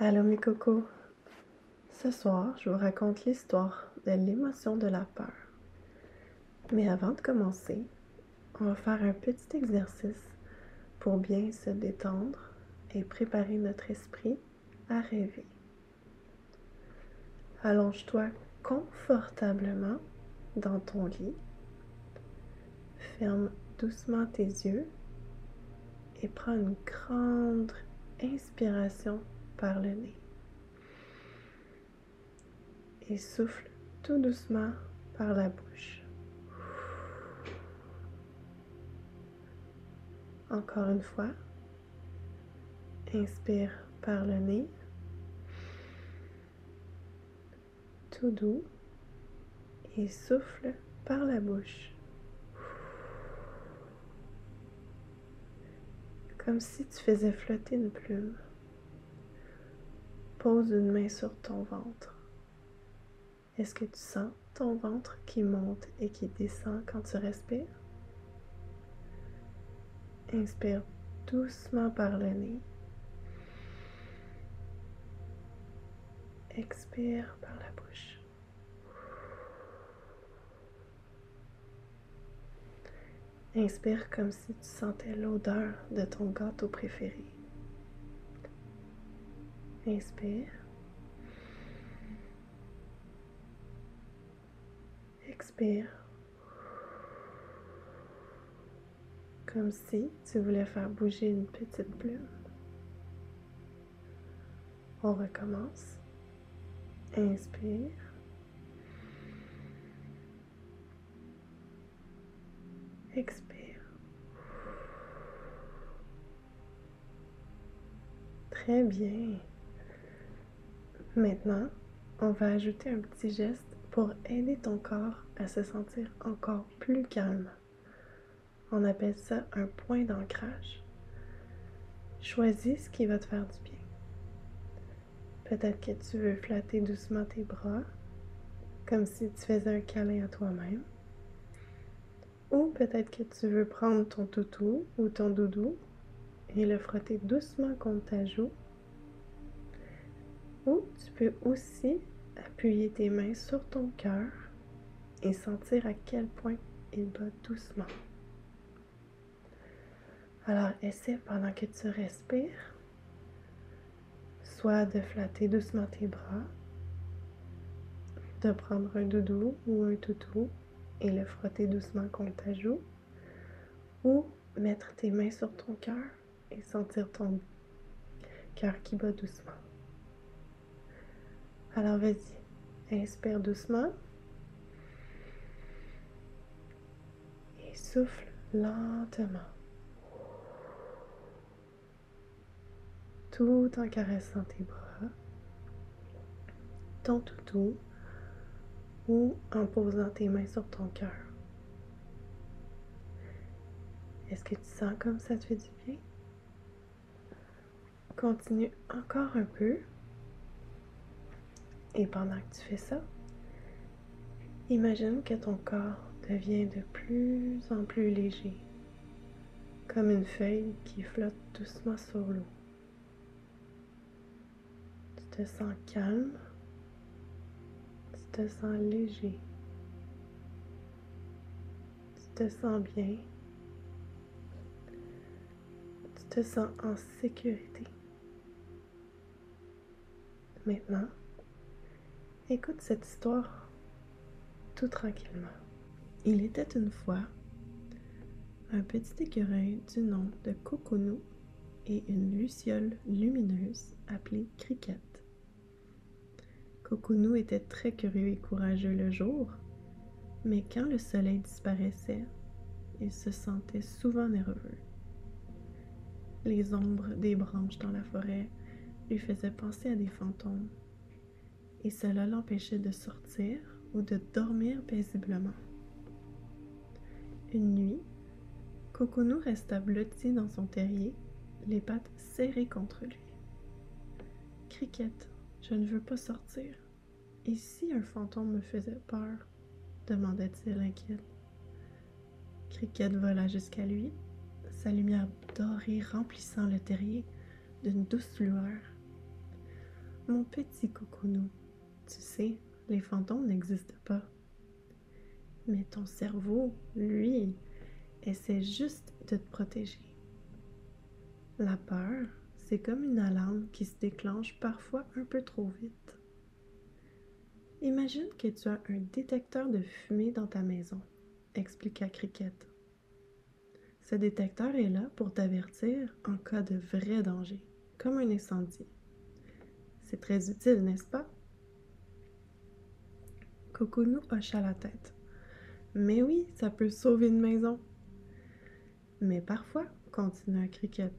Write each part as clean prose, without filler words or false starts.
Allô mes cocos, ce soir je vous raconte l'histoire de l'émotion de la peur. Mais avant de commencer, on va faire un petit exercice pour bien se détendre et préparer notre esprit à rêver. Allonge-toi confortablement dans ton lit, ferme doucement tes yeux et prends une grande inspiration par le nez. Et souffle tout doucement par la bouche. Encore une fois, inspire par le nez, tout doux, et souffle par la bouche. Comme si tu faisais flotter une plume. Pose une main sur ton ventre. Est-ce que tu sens ton ventre qui monte et qui descend quand tu respires? Inspire doucement par le nez. Expire par la bouche. Inspire comme si tu sentais l'odeur de ton gâteau préféré. Inspire. Expire. Comme si tu voulais faire bouger une petite plume. On recommence. Inspire. Expire. Très bien. Maintenant, on va ajouter un petit geste pour aider ton corps à se sentir encore plus calme. On appelle ça un point d'ancrage. Choisis ce qui va te faire du bien. Peut-être que tu veux flatter doucement tes bras, comme si tu faisais un câlin à toi-même. Ou peut-être que tu veux prendre ton toutou ou ton doudou et le frotter doucement contre ta joue. Ou tu peux aussi appuyer tes mains sur ton cœur et sentir à quel point il bat doucement. Alors essaie pendant que tu respires, soit de flatter doucement tes bras, de prendre un doudou ou un toutou et le frotter doucement contre ta joue, ou mettre tes mains sur ton cœur et sentir ton cœur qui bat doucement. Alors vas-y, inspire doucement et souffle lentement, tout en caressant tes bras, ton toutou ou en posant tes mains sur ton cœur. Est-ce que tu sens comme ça te fait du bien? Continue encore un peu. Et pendant que tu fais ça, imagine que ton corps devient de plus en plus léger, comme une feuille qui flotte doucement sur l'eau. Tu te sens calme, tu te sens léger, tu te sens bien, tu te sens en sécurité. Maintenant, écoute cette histoire tout tranquillement. Il était une fois un petit écureuil du nom de Cocoonou et une luciole lumineuse appelée Cricket. Cocoonou était très curieux et courageux le jour, mais quand le soleil disparaissait, il se sentait souvent nerveux. Les ombres des branches dans la forêt lui faisaient penser à des fantômes, et cela l'empêchait de sortir ou de dormir paisiblement. Une nuit, Cocoonou resta blotti dans son terrier, les pattes serrées contre lui. « Cricket, je ne veux pas sortir. Et si un fantôme me faisait peur? » demanda-t-il inquiet. Cricket vola jusqu'à lui, sa lumière dorée remplissant le terrier d'une douce lueur. Mon petit cocoonou, tu sais, les fantômes n'existent pas. Mais ton cerveau, lui, essaie juste de te protéger. La peur, c'est comme une alarme qui se déclenche parfois un peu trop vite. Imagine que tu as un détecteur de fumée dans ta maison, expliqua Cricket. Ce détecteur est là pour t'avertir en cas de vrai danger, comme un incendie. C'est très utile, n'est-ce pas? Cocoonou hocha la tête. Mais oui, ça peut sauver une maison. Mais parfois, continua Cricket,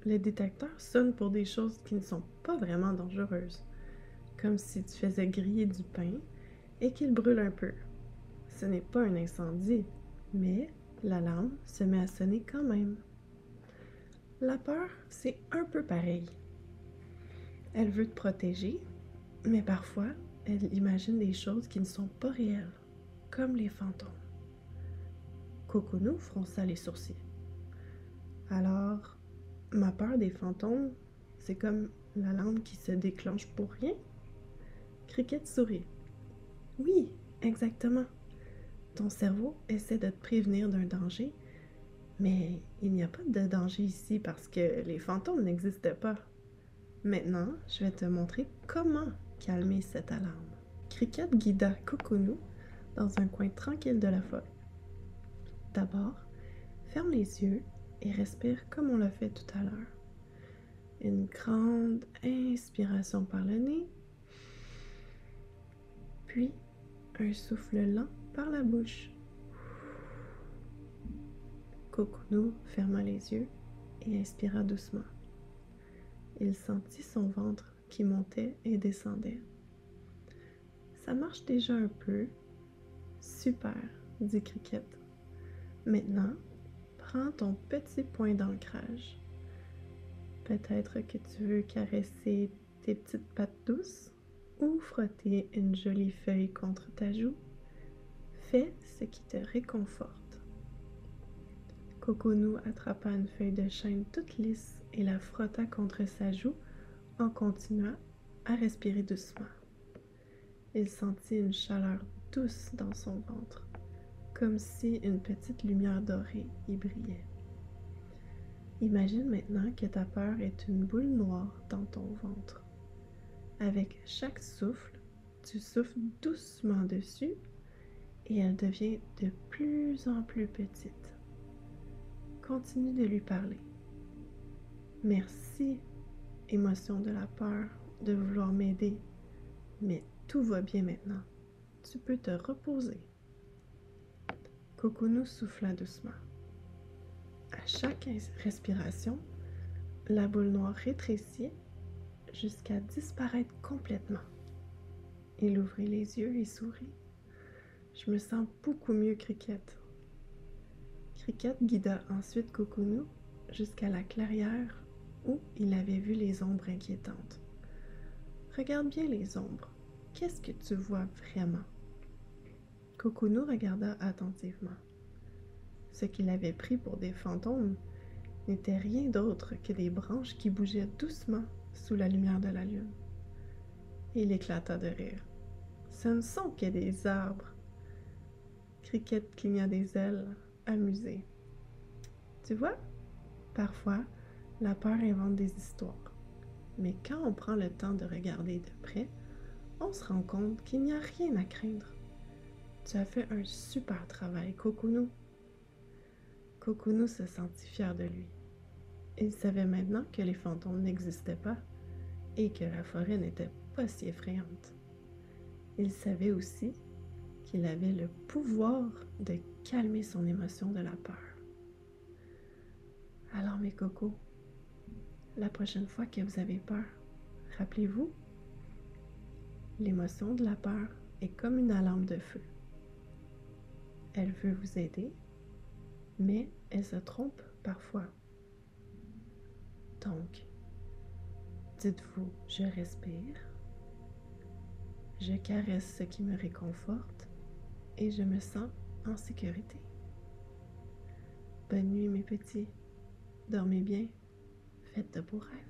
les détecteurs sonnent pour des choses qui ne sont pas vraiment dangereuses, comme si tu faisais griller du pain et qu'il brûle un peu. Ce n'est pas un incendie, mais l'alarme se met à sonner quand même. La peur, c'est un peu pareil. Elle veut te protéger, mais parfois, elle imagine des choses qui ne sont pas réelles, comme les fantômes. Cocoonou fronça les sourcils. Alors, ma peur des fantômes, c'est comme l'alarme qui se déclenche pour rien? Cricket sourit. Oui, exactement. Ton cerveau essaie de te prévenir d'un danger, mais il n'y a pas de danger ici parce que les fantômes n'existent pas. Maintenant, je vais te montrer comment calmer cette alarme. Cricket guida Cocoonou dans un coin tranquille de la forêt. D'abord, ferme les yeux et respire comme on l'a fait tout à l'heure. Une grande inspiration par le nez, puis un souffle lent par la bouche. Cocoonou ferma les yeux et inspira doucement. Il sentit son ventre qui montait et descendait. Ça marche déjà un peu. Super, dit Cricket. Maintenant, prends ton petit point d'ancrage. Peut-être que tu veux caresser tes petites pattes douces ou frotter une jolie feuille contre ta joue. Fais ce qui te réconforte. Cocoonou attrapa une feuille de chêne toute lisse et la frotta contre sa joue en continuant à respirer doucement. Il sentit une chaleur douce dans son ventre, comme si une petite lumière dorée y brillait. Imagine maintenant que ta peur est une boule noire dans ton ventre. Avec chaque souffle, tu souffles doucement dessus et elle devient de plus en plus petite. Continue de lui parler. Merci, émotion de la peur, de vouloir m'aider, mais tout va bien maintenant. Tu peux te reposer. Cocoonou souffla doucement. À chaque respiration, la boule noire rétrécit jusqu'à disparaître complètement. Il ouvrit les yeux et sourit. Je me sens beaucoup mieux, Cricket. Cricket guida ensuite Cocoonou jusqu'à la clairière où il avait vu les ombres inquiétantes. Regarde bien les ombres. Qu'est-ce que tu vois vraiment? Cocoonou regarda attentivement. Ce qu'il avait pris pour des fantômes n'était rien d'autre que des branches qui bougeaient doucement sous la lumière de la lune. Il éclata de rire. Ce ne sont que des arbres. Cricket cligna des ailes, amusé. Tu vois, parfois, la peur invente des histoires. Mais quand on prend le temps de regarder de près, on se rend compte qu'il n'y a rien à craindre. Tu as fait un super travail, Cocoonou. Cocoonou se sentit fier de lui. Il savait maintenant que les fantômes n'existaient pas et que la forêt n'était pas si effrayante. Il savait aussi qu'il avait le pouvoir de calmer son émotion de la peur. Alors mes cocos, la prochaine fois que vous avez peur, rappelez-vous, l'émotion de la peur est comme une alarme de feu. Elle veut vous aider, mais elle se trompe parfois. Donc, dites-vous, je respire, je caresse ce qui me réconforte et je me sens en sécurité. Bonne nuit mes petits, dormez bien, faites de beaux rêves.